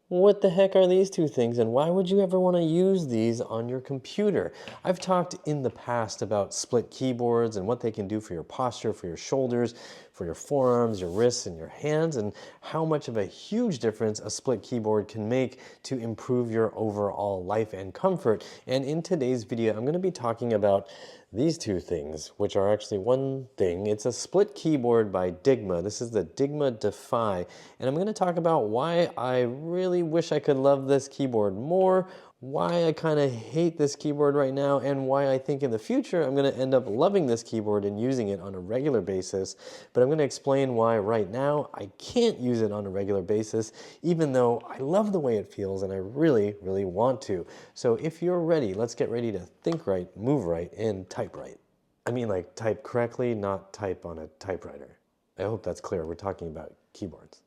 What the heck are these two things, and why would you ever want to use these on your computer? I've talked in the past about split keyboards and what they can do for your posture, for your shoulders, for your forearms, your wrists, and your hands, and how much of a huge difference a split keyboard can make to improve your overall life and comfort. And in today's video, I'm going to be talking about these two things, which are actually one thing. It's a split keyboard by Dygma. This is the Dygma Defy, and I'm going to talk about why I really wish I could love this keyboard more, why I kind of hate this keyboard right now, and why I think in the future I'm going to end up loving this keyboard and using it on a regular basis. But I'm going to explain why right now I can't use it on a regular basis, even though I love the way it feels and I really, really want to. So if you're ready, let's get ready to think right, move right, and type right. I mean, like, type correctly, not type on a typewriter. I hope that's clear. We're talking about keyboards.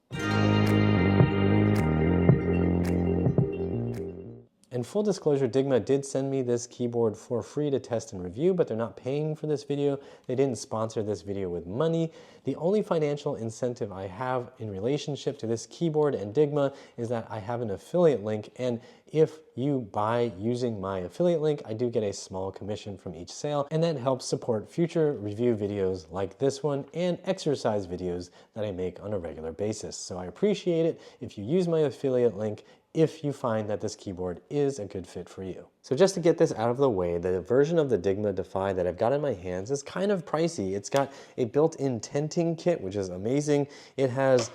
And full disclosure, Dygma did send me this keyboard for free to test and review, but they're not paying for this video. They didn't sponsor this video with money. The only financial incentive I have in relationship to this keyboard and Dygma is that I have an affiliate link, and if you buy using my affiliate link, I do get a small commission from each sale, and that helps support future review videos like this one and exercise videos that I make on a regular basis. So I appreciate it if you use my affiliate link if you find that this keyboard is a good fit for you. So just to get this out of the way, the version of the Dygma Defy that I've got in my hands is kind of pricey. It's got a built-in tinting kit, which is amazing. It has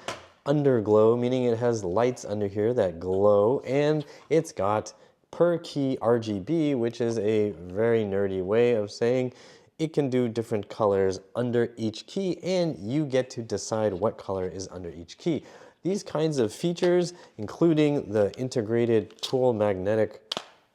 underglow, meaning it has lights under here that glow, and it's got per key RGB, which is a very nerdy way of saying it can do different colors under each key, and you get to decide what color is under each key. These kinds of features, including the integrated cool magnetic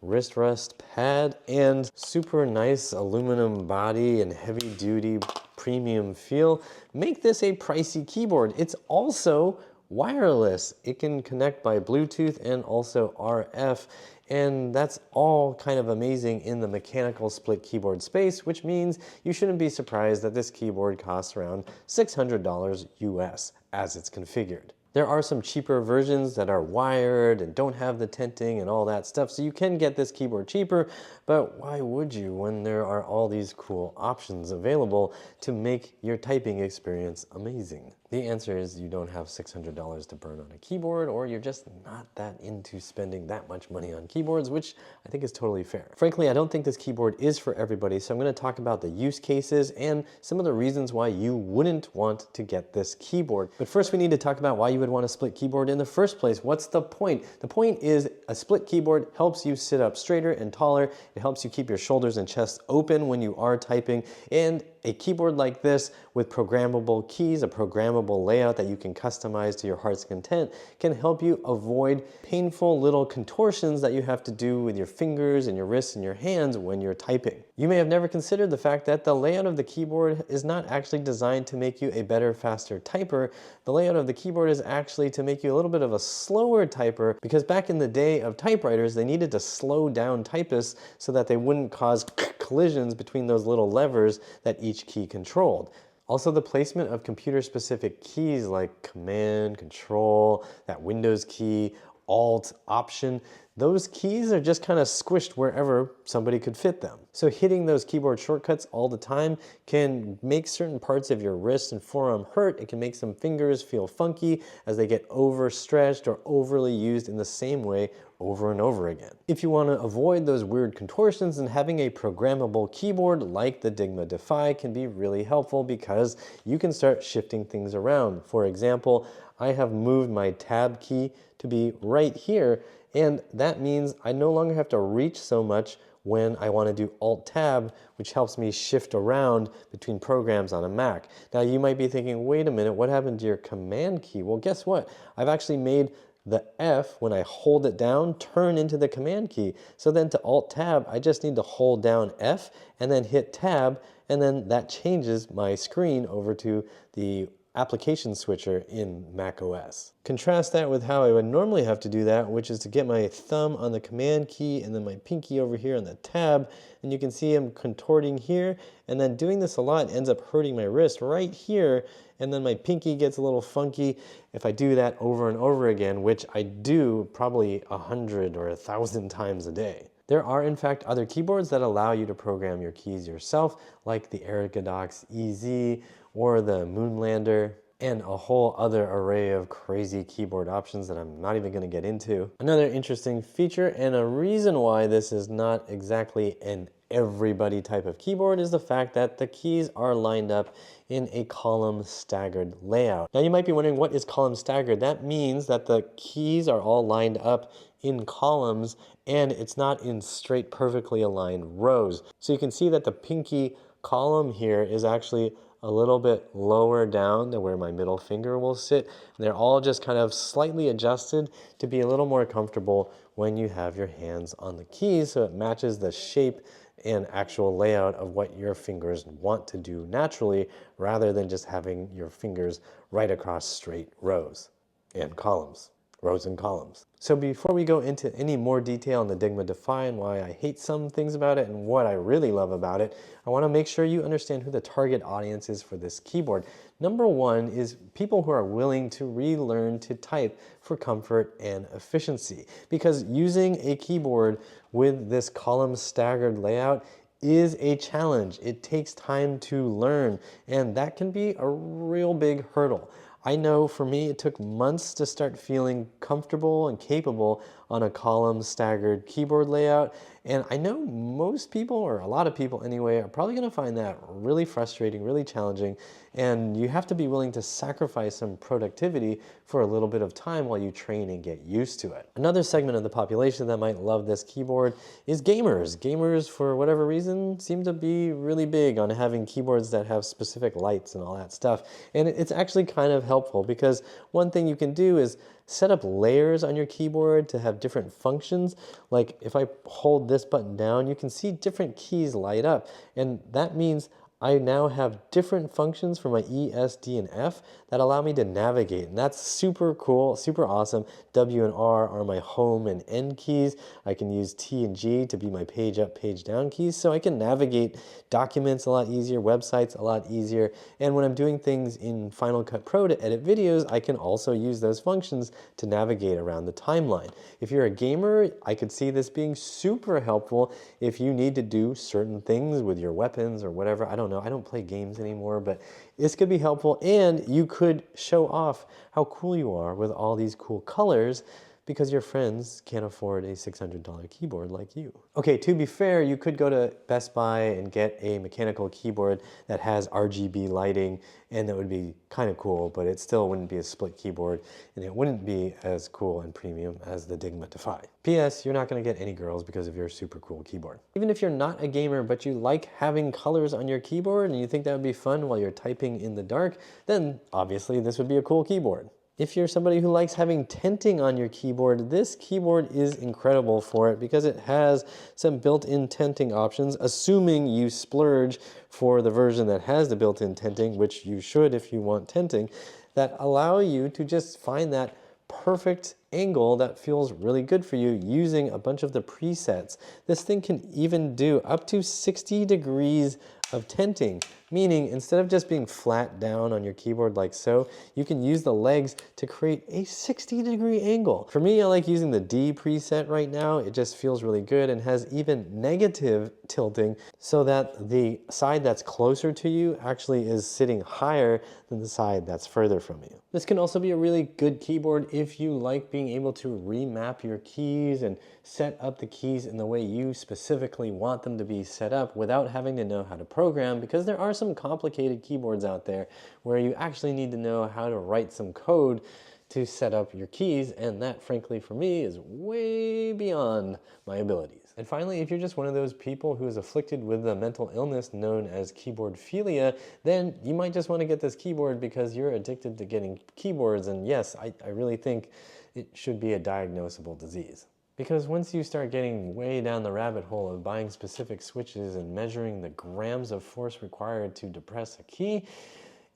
wrist rest pad and super nice aluminum body and heavy duty premium feel, make this a pricey keyboard. It's also wireless. It can connect by Bluetooth and also RF, and that's all kind of amazing in the mechanical split keyboard space, which means you shouldn't be surprised that this keyboard costs around $600 US as it's configured. There are some cheaper versions that are wired and don't have the tinting and all that stuff, so you can get this keyboard cheaper, but why would you when there are all these cool options available to make your typing experience amazing? The answer is you don't have $600 to burn on a keyboard, or you're just not that into spending that much money on keyboards, which I think is totally fair. Frankly, I don't think this keyboard is for everybody, so I'm going to talk about the use cases and some of the reasons why you wouldn't want to get this keyboard. But first we need to talk about why you would want a split keyboard in the first place. What's the point? The point is a split keyboard helps you sit up straighter and taller. It helps you keep your shoulders and chest open when you are typing, and a keyboard like this with programmable keys, a programmable layout that you can customize to your heart's content, can help you avoid painful little contortions that you have to do with your fingers and your wrists and your hands when you're typing. You may have never considered the fact that the layout of the keyboard is not actually designed to make you a better, faster typer. The layout of the keyboard is actually to make you a little bit of a slower typer, because back in the day of typewriters, they needed to slow down typists so that they wouldn't cause collisions between those little levers that each key controlled. Also, the placement of computer-specific keys like Command, Control, that Windows key, Alt, Option, those keys are just kind of squished wherever somebody could fit them. So hitting those keyboard shortcuts all the time can make certain parts of your wrist and forearm hurt. It can make some fingers feel funky as they get overstretched or overly used in the same way over and over again. If you want to avoid those weird contortions, then having a programmable keyboard like the Dygma Defy can be really helpful, because you can start shifting things around. For example, I have moved my tab key to be right here, and that means I no longer have to reach so much when I want to do Alt-Tab, which helps me shift around between programs on a Mac. Now you might be thinking, wait a minute, what happened to your Command key? Well, guess what? I've actually made the F, when I hold it down, turn into the Command key. So then to Alt-Tab, I just need to hold down F and then hit Tab, and then that changes my screen over to the application switcher in Mac OS. Contrast that with how I would normally have to do that, which is to get my thumb on the command key and then my pinky over here on the tab, and you can see I'm contorting here, and then doing this a lot ends up hurting my wrist right here, and then my pinky gets a little funky if I do that over and over again, which I do probably 100 or 1,000 times a day. There are in fact other keyboards that allow you to program your keys yourself, like the ergonomic EZ or the Moonlander, and a whole other array of crazy keyboard options that I'm not even going to get into. Another interesting feature and a reason why this is not exactly an everybody type of keyboard is the fact that the keys are lined up in a column staggered layout. Now you might be wondering, what is column staggered? That means that the keys are all lined up in columns and it's not in straight perfectly aligned rows. So you can see that the pinky column here is actually a little bit lower down to where my middle finger will sit. And they're all just kind of slightly adjusted to be a little more comfortable when you have your hands on the keys, so it matches the shape and actual layout of what your fingers want to do naturally, rather than just having your fingers right across straight rows and columns. Rows and columns. So before we go into any more detail on the Dygma Defy and why I hate some things about it and what I really love about it, I want to make sure you understand who the target audience is for this keyboard. Number one is people who are willing to relearn to type for comfort and efficiency, because using a keyboard with this column staggered layout is a challenge. It takes time to learn, and that can be a real big hurdle. I know for me, it took months to start feeling comfortable and capable on a column staggered keyboard layout. And I know most people, or a lot of people anyway, are probably going to find that really frustrating, really challenging. And you have to be willing to sacrifice some productivity for a little bit of time while you train and get used to it. Another segment of the population that might love this keyboard is gamers. Gamers, for whatever reason, seem to be really big on having keyboards that have specific lights and all that stuff. And it's actually kind of helpful, because one thing you can do is set up layers on your keyboard to have different functions. Like if I hold this button down, you can see different keys light up, and that means I now have different functions for my E, S, D, and F that allow me to navigate, and that's super cool, super awesome. W and R are my home and end keys. I can use T and G to be my page up, page down keys, so I can navigate documents a lot easier, websites a lot easier, and when I'm doing things in Final Cut Pro to edit videos, I can also use those functions to navigate around the timeline. If you're a gamer, I could see this being super helpful if you need to do certain things with your weapons or whatever. I don't know, I don't play games anymore, but this could be helpful, and you could show off how cool you are with all these cool colors, because your friends can't afford a $600 keyboard like you. Okay, to be fair, you could go to Best Buy and get a mechanical keyboard that has RGB lighting, and that would be kind of cool, but it still wouldn't be a split keyboard, and it wouldn't be as cool and premium as the Dygma Defy. P.S. You're not going to get any girls because of your super cool keyboard. Even if you're not a gamer, but you like having colors on your keyboard and you think that would be fun while you're typing in the dark, then obviously this would be a cool keyboard. If you're somebody who likes having tinting on your keyboard, this keyboard is incredible for it, because it has some built-in tinting options, assuming you splurge for the version that has the built-in tinting, which you should if you want tinting, that allow you to just find that perfect angle that feels really good for you using a bunch of the presets. This thing can even do up to 60 degrees of tinting, meaning instead of just being flat down on your keyboard like so, you can use the legs to create a 60-degree angle. For me, I like using the D preset right now. It just feels really good and has even negative tilting, so that the side that's closer to you actually is sitting higher than the side that's further from you. This can also be a really good keyboard if you like being able to remap your keys and set up the keys in the way you specifically want them to be set up without having to know how to program, because there are some complicated keyboards out there where you actually need to know how to write some code to set up your keys, and that, frankly, for me, is way beyond my abilities. And finally, if you're just one of those people who is afflicted with a mental illness known as keyboardphilia, then you might just want to get this keyboard because you're addicted to getting keyboards, and yes, I really think it should be a diagnosable disease. Because once you start getting way down the rabbit hole of buying specific switches and measuring the grams of force required to depress a key,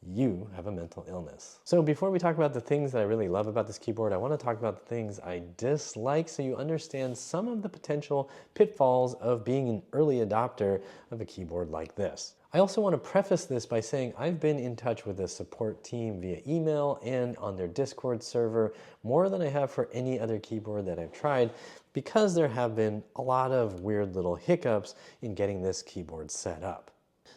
you have a mental illness. So before we talk about the things that I really love about this keyboard, I want to talk about the things I dislike so you understand some of the potential pitfalls of being an early adopter of a keyboard like this. I also want to preface this by saying I've been in touch with the support team via email and on their Discord server more than I have for any other keyboard that I've tried, because there have been a lot of weird little hiccups in getting this keyboard set up.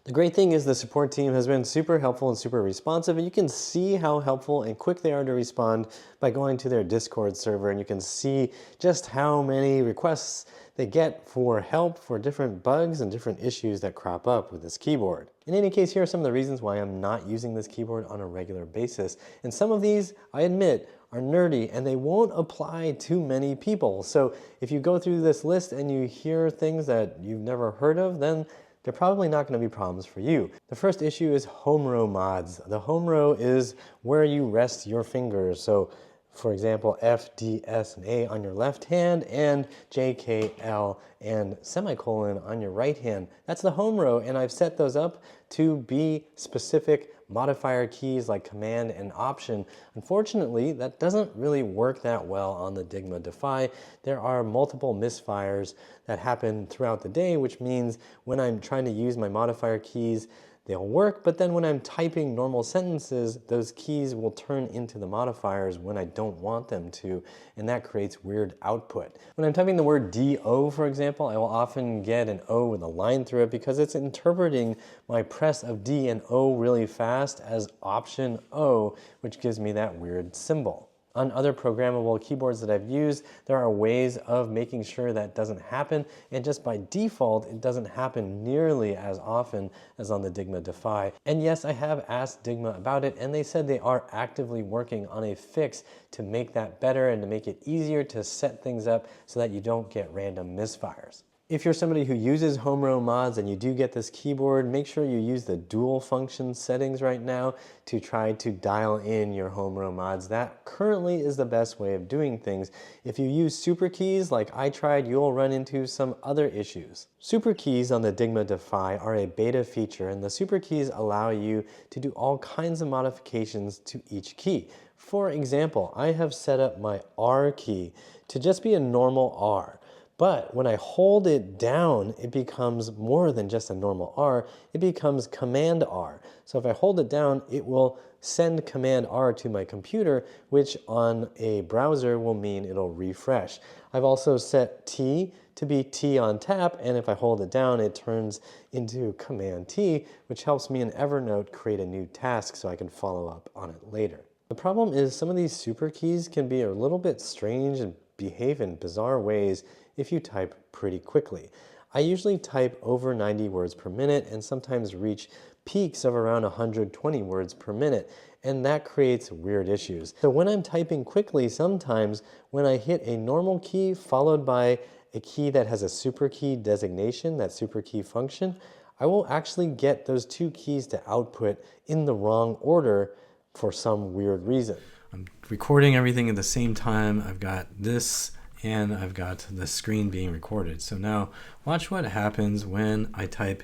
The great thing is the support team has been super helpful and super responsive, and you can see how helpful and quick they are to respond by going to their Discord server, and you can see just how many requests they get for help for different bugs and different issues that crop up with this keyboard. In any case, here are some of the reasons why I'm not using this keyboard on a regular basis, and some of these, I admit, are nerdy and they won't apply to many people. So if you go through this list and you hear things that you've never heard of, then they're probably not going to be problems for you. The first issue is home row mods. The home row is where you rest your fingers. So for example, F, D, S, and A on your left hand, and J, K, L, and semicolon on your right hand. That's the home row, and I've set those up to be specific modifier keys like Command and Option. Unfortunately, that doesn't really work that well on the Dygma Defy. There are multiple misfires that happen throughout the day, which means when I'm trying to use my modifier keys, they'll work, but then when I'm typing normal sentences, those keys will turn into the modifiers when I don't want them to, and that creates weird output. When I'm typing the word D-O, for example, I will often get an O with a line through it because it's interpreting my press of D and O really fast as Option O, which gives me that weird symbol. On other programmable keyboards that I've used, there are ways of making sure that doesn't happen, and just by default, it doesn't happen nearly as often as on the Dygma Defy. And yes, I have asked Dygma about it, and they said they are actively working on a fix to make that better and to make it easier to set things up so that you don't get random misfires. If you're somebody who uses home row mods and you do get this keyboard, make sure you use the dual function settings right now to try to dial in your home row mods. That currently is the best way of doing things. If you use super keys like I tried, you'll run into some other issues. Super keys on the Dygma Defy are a beta feature, and the super keys allow you to do all kinds of modifications to each key. For example, I have set up my R key to just be a normal R. But when I hold it down, it becomes more than just a normal R, it becomes Command R. So if I hold it down, it will send Command R to my computer, which on a browser will mean it'll refresh. I've also set T to be T on tap, and if I hold it down, it turns into Command T, which helps me in Evernote create a new task so I can follow up on it later. The problem is some of these super keys can be a little bit strange and behave in bizarre ways if you type pretty quickly. I usually type over 90 words per minute and sometimes reach peaks of around 120 words per minute, and that creates weird issues. So when I'm typing quickly, sometimes when I hit a normal key followed by a key that has a super key designation, that super key function, I will actually get those two keys to output in the wrong order for some weird reason. I'm recording everything at the same time. I've got this and I've got the screen being recorded. So now watch what happens when I type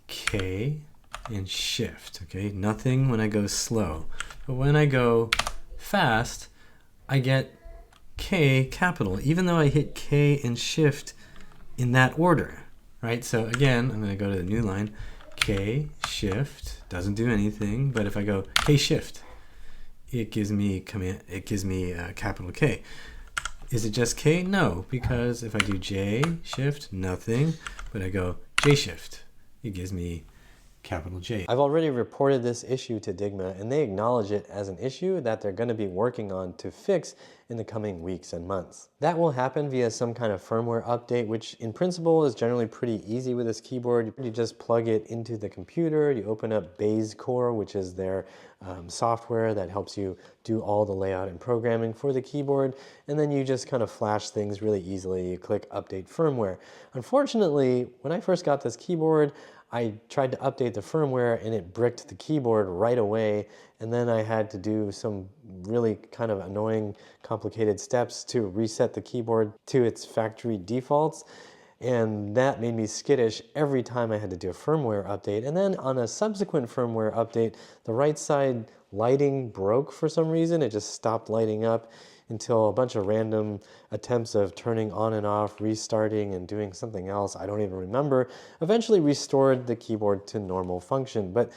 K and shift, okay? Nothing when I go slow. But when I go fast, I get K capital, even though I hit K and shift in that order, right? So again, I'm gonna go to the new line, K shift, doesn't do anything, but if I go K shift, it gives me capital K. Is it just K? No, because if I do J shift, nothing, but I go J shift, it gives me capital J. I've already reported this issue to Dygma, and they acknowledge it as an issue that they're going to be working on to fix in the coming weeks and months. That will happen via some kind of firmware update, which in principle is generally pretty easy with this keyboard. You just plug it into the computer, you open up Core, which is their software that helps you do all the layout and programming for the keyboard, and then you just kind of flash things really easily. You click Update Firmware. Unfortunately, when I first got this keyboard, I tried to update the firmware and it bricked the keyboard right away, and then I had to do some really kind of annoying, complicated steps to reset the keyboard to its factory defaults. And that made me skittish every time I had to do a firmware update. And then on a subsequent firmware update, the right side lighting broke for some reason. It just stopped lighting up until a bunch of random attempts of turning on and off, restarting and doing something else, I don't even remember, eventually restored the keyboard to normal function. But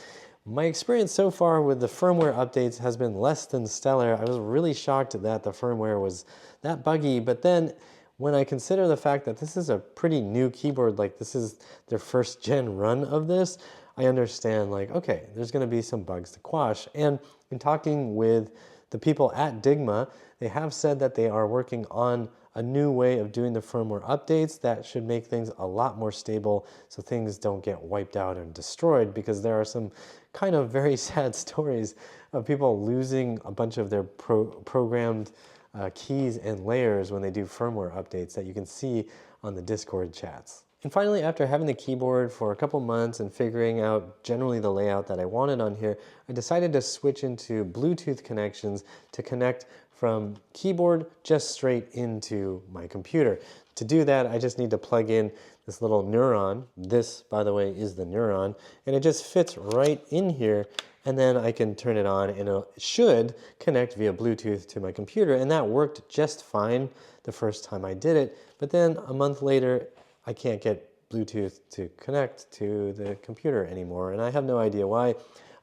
my experience so far with the firmware updates has been less than stellar. I was really shocked that the firmware was that buggy, but then when I consider the fact that this is a pretty new keyboard, like this is their first gen run of this, I understand like, okay, there's gonna be some bugs to quash. And in talking with the people at Dygma, they have said that they are working on a new way of doing the firmware updates that should make things a lot more stable so things don't get wiped out and destroyed, because there are some kind of very sad stories of people losing a bunch of their programmed keys and layers when they do firmware updates that you can see on the Discord chats. And finally, after having the keyboard for a couple months and figuring out generally the layout that I wanted on here, I decided to switch into Bluetooth connections to connect from keyboard just straight into my computer. To do that, I just need to plug in this little Neuron. This, by the way, is the Neuron, and it just fits right in here, and then I can turn it on and it should connect via Bluetooth to my computer, and that worked just fine the first time I did it, but then a month later, I can't get Bluetooth to connect to the computer anymore, and I have no idea why.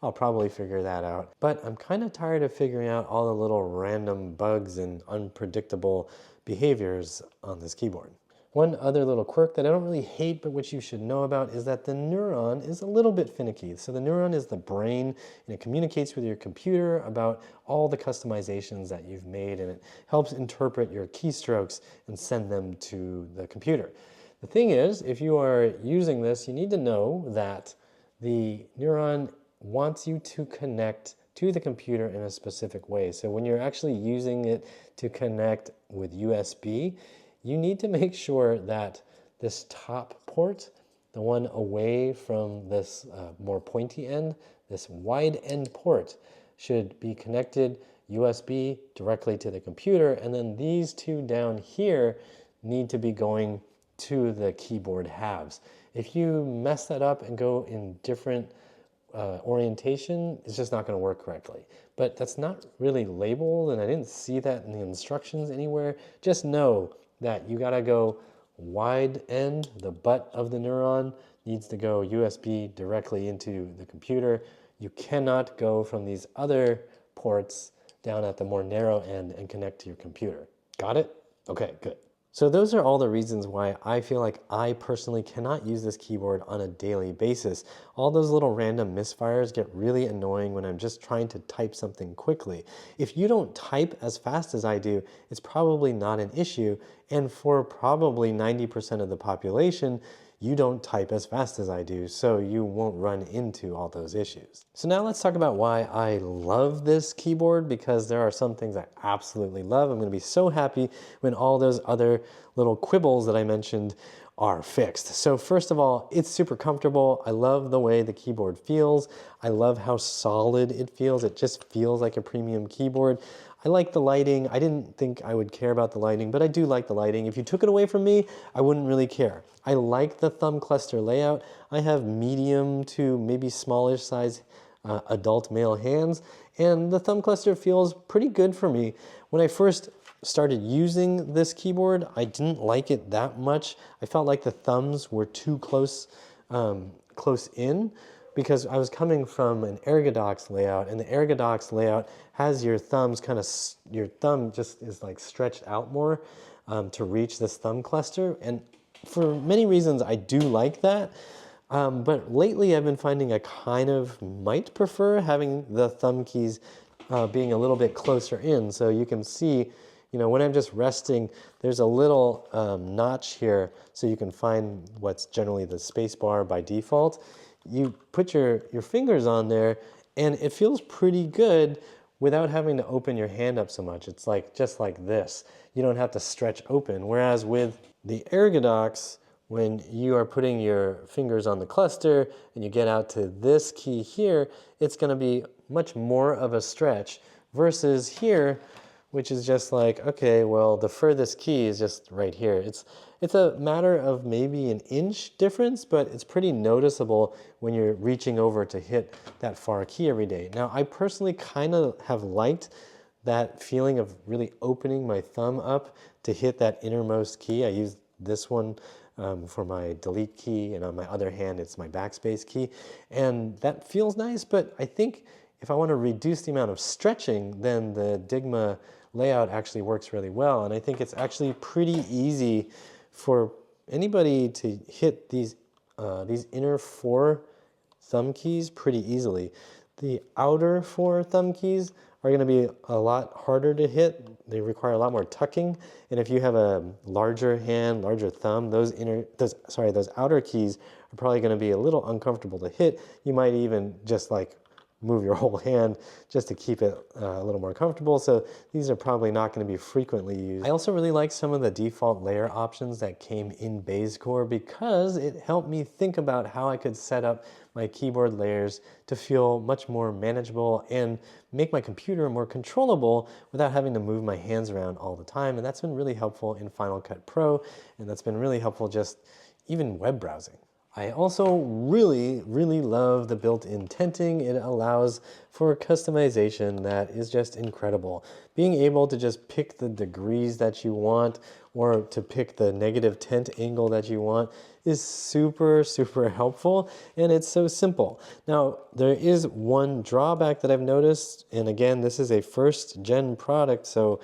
I'll probably figure that out. But I'm kind of tired of figuring out all the little random bugs and unpredictable behaviors on this keyboard. One other little quirk that I don't really hate, but which you should know about, is that the Neuron is a little bit finicky. So the Neuron is the brain, and it communicates with your computer about all the customizations that you've made, and it helps interpret your keystrokes and send them to the computer. The thing is, if you are using this, you need to know that the Neuron wants you to connect to the computer in a specific way. So when you're actually using it to connect with USB, you need to make sure that this top port, the one away from this more pointy end, this wide end port, should be connected USB directly to the computer, and then these two down here need to be going to the keyboard halves. If you mess that up and go in different orientation, it's just not going to work correctly. But that's not really labeled, and I didn't see that in the instructions anywhere. Just know that you got to go wide end, the butt of the Neuron needs to go USB directly into the computer. You cannot go from these other ports down at the more narrow end and connect to your computer. Got it? Okay, good. So those are all the reasons why I feel like I personally cannot use this keyboard on a daily basis. All those little random misfires get really annoying when I'm just trying to type something quickly. If you don't type as fast as I do, it's probably not an issue. And for probably 90% of the population, you don't type as fast as I do, so you won't run into all those issues. So now let's talk about why I love this keyboard, because there are some things I absolutely love. I'm going to be so happy when all those other little quibbles that I mentioned are fixed. So first of all, it's super comfortable. I love the way the keyboard feels. I love how solid it feels. It just feels like a premium keyboard. I like the lighting. I didn't think I would care about the lighting, but I do like the lighting. If you took it away from me, I wouldn't really care. I like the thumb cluster layout. I have medium to maybe smallish size adult male hands, and the thumb cluster feels pretty good for me. When I first started using this keyboard, I didn't like it that much. I felt like the thumbs were too close in, because I was coming from an ergodox layout, and the ergodox layout has your thumbs your thumb just is like stretched out more to reach this thumb cluster. And for many reasons, I do like that. But lately I've been finding I kind of might prefer having the thumb keys being a little bit closer in. So you can see, you know, when I'm just resting, there's a little notch here, so you can find what's generally the space bar by default. You put your fingers on there, and it feels pretty good without having to open your hand up so much. It's like just like this. You don't have to stretch open. Whereas with the ergodox, when you are putting your fingers on the cluster and you get out to this key here, it's going to be much more of a stretch, versus here which is just like, okay, well, the furthest key is just right here. It's a matter of maybe an inch difference, but it's pretty noticeable when you're reaching over to hit that far key every day. Now, I personally kind of have liked that feeling of really opening my thumb up to hit that innermost key. I use this one for my delete key, and on my other hand, it's my backspace key. And that feels nice, but I think if I want to reduce the amount of stretching, then the Dygma layout actually works really well. And I think it's actually pretty easy for anybody to hit these inner 4 thumb keys pretty easily. The outer 4 thumb keys are going to be a lot harder to hit. They require a lot more tucking. And if you have a larger hand, larger thumb, those outer keys are probably going to be a little uncomfortable to hit. You might even just like move your whole hand just to keep it a little more comfortable. So these are probably not going to be frequently used. I also really like some of the default layer options that came in BaseCore because it helped me think about how I could set up my keyboard layers to feel much more manageable and make my computer more controllable without having to move my hands around all the time. And that's been really helpful in Final Cut Pro, and that's been really helpful just even web browsing. I also really love the built-in tenting. It allows for customization that is just incredible. Being able to just pick the degrees that you want or to pick the negative tent angle that you want is super helpful, and it's so simple. Now, there is one drawback that I've noticed, and again, this is a first-gen product, so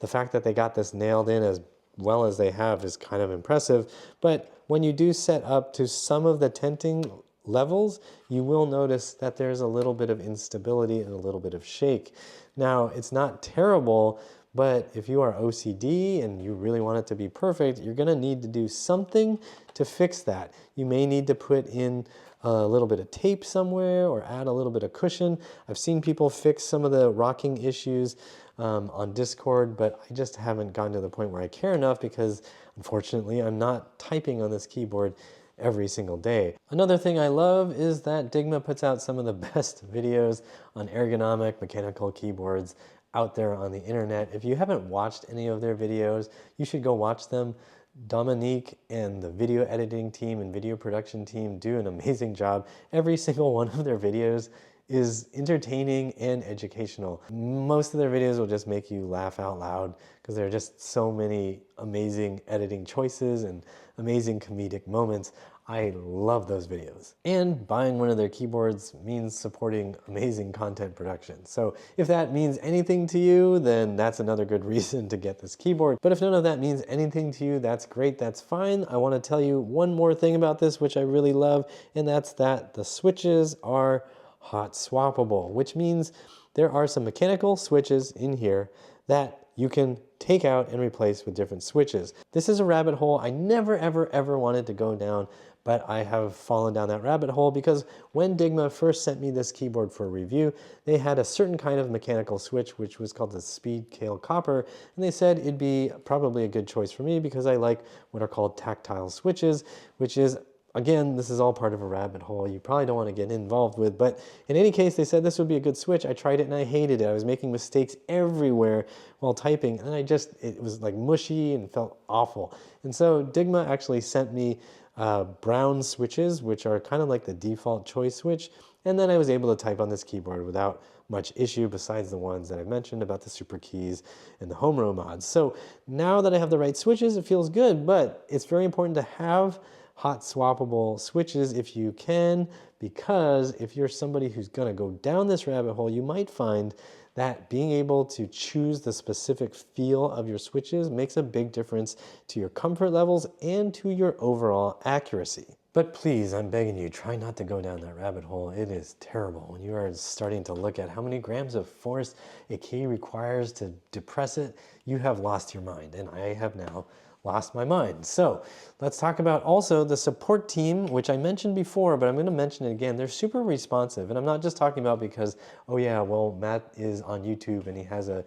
the fact that they got this nailed in as well as they have is kind of impressive, but when you do set up to some of the tenting levels, you will notice that there's a little bit of instability and a little bit of shake. Now, it's not terrible, but if you are OCD and you really want it to be perfect, you're gonna need to do something to fix that. You may need to put in a little bit of tape somewhere or add a little bit of cushion. I've seen people fix some of the rocking issues on Discord, but I just haven't gotten to the point where I care enough because unfortunately I'm not typing on this keyboard every single day. Another thing I love is that Dygma puts out some of the best videos on ergonomic mechanical keyboards out there on the internet. If you haven't watched any of their videos, you should go watch them. Dominique and the video editing team and video production team do an amazing job. Every single one of their videos is entertaining and educational. Most of their videos will just make you laugh out loud because there are just so many amazing editing choices and amazing comedic moments. I love those videos. And buying one of their keyboards means supporting amazing content production. So if that means anything to you, then that's another good reason to get this keyboard. But if none of that means anything to you, that's great, that's fine. I want to tell you one more thing about this, which I really love, and that's that the switches are hot swappable, which means there are some mechanical switches in here that you can take out and replace with different switches. This is a rabbit hole I never ever wanted to go down, but I have fallen down that rabbit hole because when Dygma first sent me this keyboard for review, they had a certain kind of mechanical switch which was called the Speed Scale Copper, and they said it'd be probably a good choice for me because I like what are called tactile switches, which is, again, this is all part of a rabbit hole you probably don't want to get involved with, but in any case, they said this would be a good switch. I tried it and I hated it. I was making mistakes everywhere while typing, and it was like mushy and felt awful. And so Dygma actually sent me brown switches, which are kind of like the default choice switch, and then I was able to type on this keyboard without much issue besides the ones that I mentioned about the super keys and the home row mods. So now that I have the right switches, it feels good, but it's very important to have hot swappable switches if you can, because if you're somebody who's going to go down this rabbit hole, you might find that being able to choose the specific feel of your switches makes a big difference to your comfort levels and to your overall accuracy. But please, I'm begging you, try not to go down that rabbit hole. It is terrible when you are starting to look at how many grams of force a key requires to depress it. You have lost your mind, and I have now lost my mind. So let's talk about also the support team, which I mentioned before, but I'm going to mention it again. They're super responsive, and I'm not just talking about because, oh yeah, well, Matt is on YouTube and he has a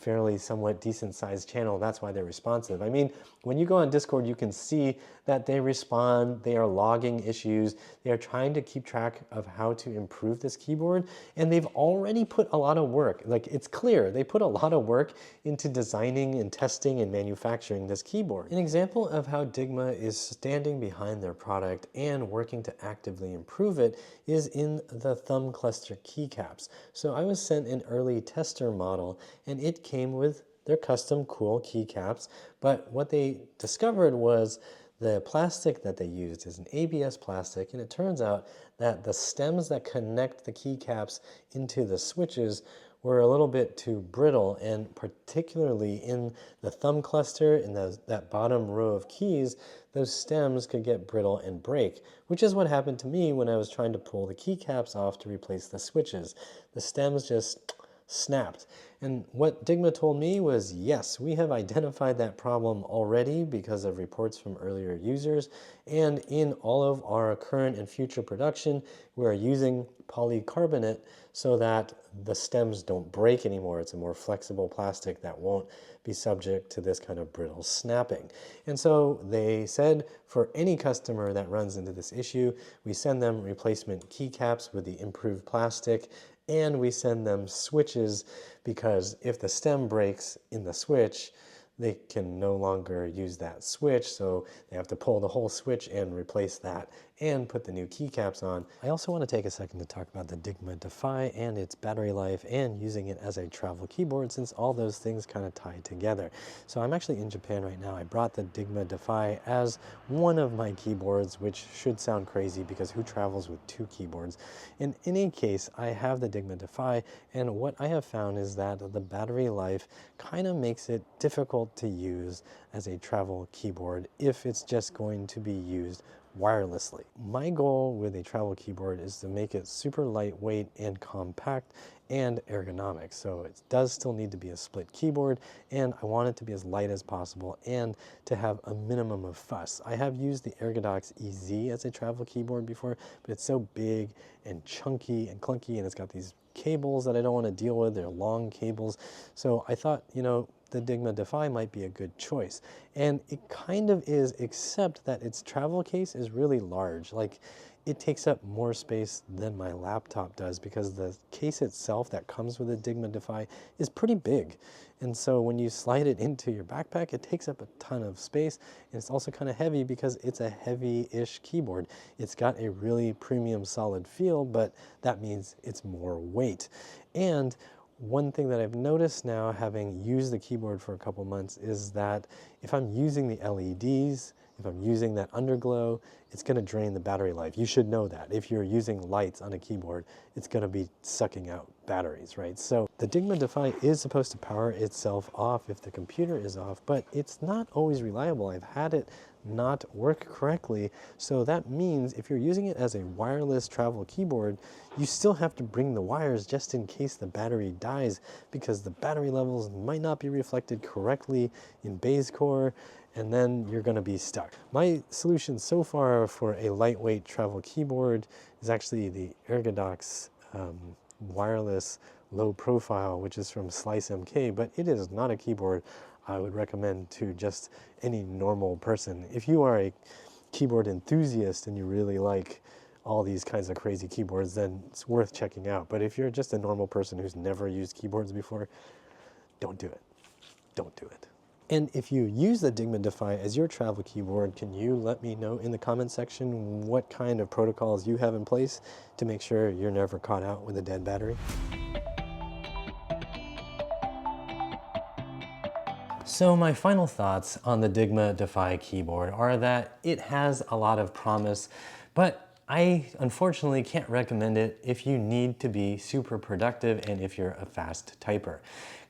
fairly somewhat decent sized channel. That's why they're responsive. I mean, when you go on Discord, you can see that they respond, they are logging issues, they are trying to keep track of how to improve this keyboard, and they've already put a lot of work. Like, it's clear they put a lot of work into designing and testing and manufacturing this keyboard. An example of how Dygma is standing behind their product and working to actively improve it is in the thumb cluster keycaps. So I was sent an early tester model, and it came with their custom cool keycaps, but what they discovered was the plastic that they used is an ABS plastic, and it turns out that the stems that connect the keycaps into the switches were a little bit too brittle, and particularly in the thumb cluster, in that bottom row of keys, those stems could get brittle and break, which is what happened to me when I was trying to pull the keycaps off to replace the switches. The stems just snapped. And what Dygma told me was, yes, we have identified that problem already because of reports from earlier users, and in all of our current and future production, we are using polycarbonate so that the stems don't break anymore. It's a more flexible plastic that won't be subject to this kind of brittle snapping. And so they said for any customer that runs into this issue, we send them replacement keycaps with the improved plastic, and we send them switches, because if the stem breaks in the switch, they can no longer use that switch, so they have to pull the whole switch and replace that and put the new keycaps on. I also want to take a second to talk about the Dygma Defy and its battery life and using it as a travel keyboard, since all those things kind of tie together. So I'm actually in Japan right now. I brought the Dygma Defy as one of my keyboards, which should sound crazy because who travels with two keyboards? In any case, I have the Dygma Defy, and what I have found is that the battery life kind of makes it difficult to use as a travel keyboard if it's just going to be used wirelessly. My goal with a travel keyboard is to make it super lightweight and compact and ergonomic. So it does still need to be a split keyboard, and I want it to be as light as possible and to have a minimum of fuss. I have used the Ergodox EZ as a travel keyboard before, but it's so big and chunky and clunky, and it's got these cables that I don't want to deal with. They're long cables. So I thought, you know, the Dygma Defy might be a good choice. And it kind of is, except that its travel case is really large. Like, it takes up more space than my laptop does, because the case itself that comes with the Dygma Defy is pretty big. And so when you slide it into your backpack, it takes up a ton of space. And it's also kind of heavy because it's a heavy-ish keyboard. It's got a really premium solid feel, but that means it's more weight. And one thing that I've noticed now, having used the keyboard for a couple months, is that if I'm using the LEDs, if I'm using that underglow, it's going to drain the battery life. You should know that. If you're using lights on a keyboard, it's going to be sucking out batteries, right? So the Dygma Defy is supposed to power itself off if the computer is off, but it's not always reliable. I've had it not work correctly. So that means if you're using it as a wireless travel keyboard, you still have to bring the wires just in case the battery dies, because the battery levels might not be reflected correctly in base core, and then you're going to be stuck. My solution so far for a lightweight travel keyboard is actually the Ergodox wireless low profile, which is from Slice MK, but it is not a keyboard I would recommend to just any normal person. If you are a keyboard enthusiast and you really like all these kinds of crazy keyboards, then it's worth checking out. But if you're just a normal person who's never used keyboards before, don't do it. Don't do it. And if you use the Dygma Defy as your travel keyboard, can you let me know in the comment section what kind of protocols you have in place to make sure you're never caught out with a dead battery? So my final thoughts on the Dygma Defy keyboard are that it has a lot of promise, but I unfortunately can't recommend it if you need to be super productive and if you're a fast typer.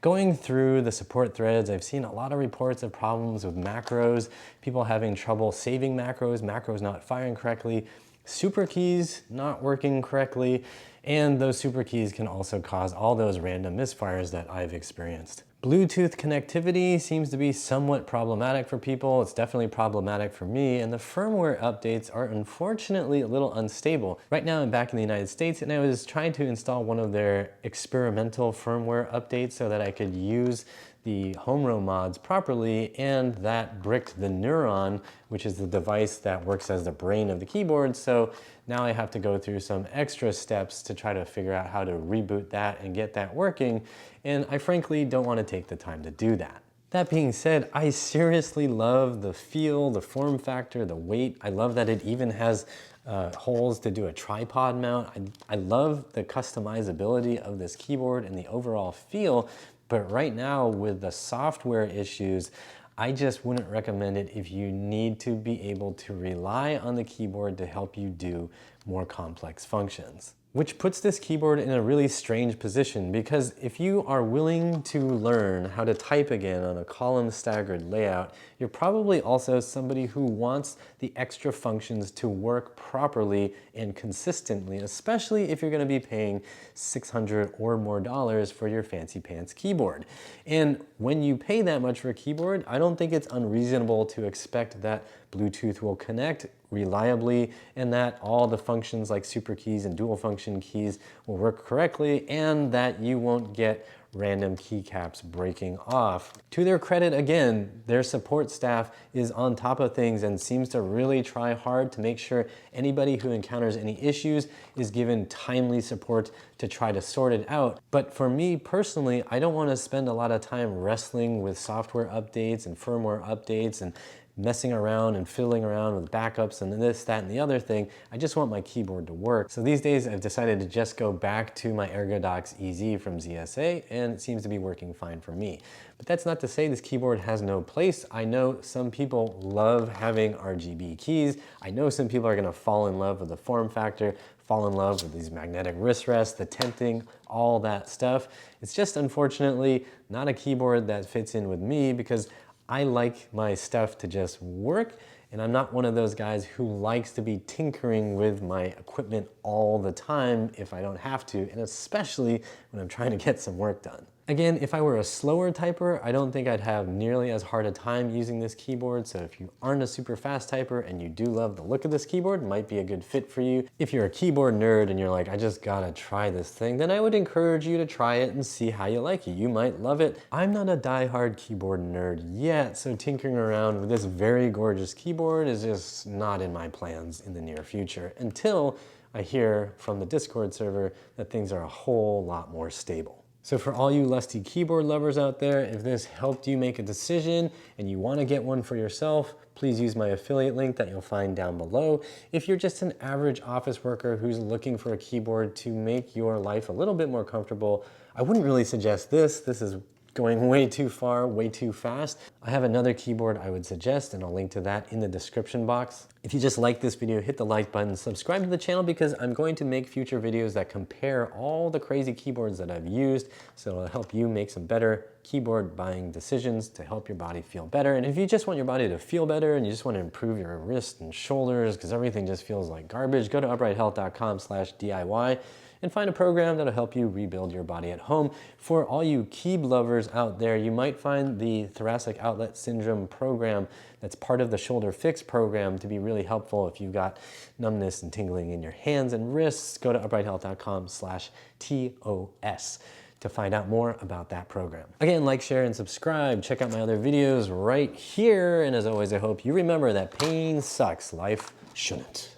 Going through the support threads, I've seen a lot of reports of problems with macros, people having trouble saving macros, macros not firing correctly, super keys not working correctly, and those super keys can also cause all those random misfires that I've experienced. Bluetooth connectivity seems to be somewhat problematic for people. It's definitely problematic for me, and the firmware updates are unfortunately a little unstable. Right now I'm back in the United States and I was trying to install one of their experimental firmware updates so that I could use the home row mods properly, and that bricked the Neuron, which is the device that works as the brain of the keyboard. So now I have to go through some extra steps to try to figure out how to reboot that and get that working. And I frankly don't want to take the time to do that. That being said, I seriously love the feel, the form factor, the weight. I love that it even has holes to do a tripod mount. I love the customizability of this keyboard and the overall feel. But right now with the software issues, I just wouldn't recommend it if you need to be able to rely on the keyboard to help you do more complex functions. Which puts this keyboard in a really strange position, because if you are willing to learn how to type again on a column staggered layout, you're probably also somebody who wants the extra functions to work properly and consistently, especially if you're going to be paying $600 or more for your fancy pants keyboard. And when you pay that much for a keyboard, I don't think it's unreasonable to expect that Bluetooth will connect reliably and that all the functions like super keys and dual function keys will work correctly, and that you won't get random keycaps breaking off. To their credit, again, their support staff is on top of things and seems to really try hard to make sure anybody who encounters any issues is given timely support to try to sort it out. But for me personally, I don't want to spend a lot of time wrestling with software updates and firmware updates and messing around and fiddling around with backups and this, that, and the other thing. I just want my keyboard to work. So these days I've decided to just go back to my ErgoDox EZ from ZSA, and it seems to be working fine for me. But that's not to say this keyboard has no place. I know some people love having RGB keys. I know some people are gonna fall in love with the form factor, fall in love with these magnetic wrist rests, the tenting, all that stuff. It's just unfortunately not a keyboard that fits in with me, because I like my stuff to just work, and I'm not one of those guys who likes to be tinkering with my equipment all the time if I don't have to, and especially when I'm trying to get some work done. Again, if I were a slower typer, I don't think I'd have nearly as hard a time using this keyboard. So if you aren't a super fast typer and you do love the look of this keyboard, it might be a good fit for you. If you're a keyboard nerd and you're like, I just gotta try this thing, then I would encourage you to try it and see how you like it. You might love it. I'm not a die-hard keyboard nerd yet, so tinkering around with this very gorgeous keyboard is just not in my plans in the near future, until I hear from the Discord server that things are a whole lot more stable. So for all you lusty keyboard lovers out there, if this helped you make a decision and you want to get one for yourself, please use my affiliate link that you'll find down below. If you're just an average office worker who's looking for a keyboard to make your life a little bit more comfortable, I wouldn't really suggest this. This is going way too far, way too fast. I have another keyboard I would suggest, and I'll link to that in the description box. If you just like this video, hit the like button, subscribe to the channel, because I'm going to make future videos that compare all the crazy keyboards that I've used, so it'll help you make some better keyboard buying decisions to help your body feel better. And if you just want your body to feel better and you just want to improve your wrists and shoulders because everything just feels like garbage, go to uprighthealth.com/DIY and find a program that'll help you rebuild your body at home. For all you keyb lovers out there, you might find the Thoracic Outlet Syndrome program that's part of the Shoulder Fix program to be really helpful if you've got numbness and tingling in your hands and wrists. Go to uprighthealth.com/TOS to find out more about that program. Again, like, share, and subscribe. Check out my other videos right here. And as always, I hope you remember that pain sucks, life shouldn't.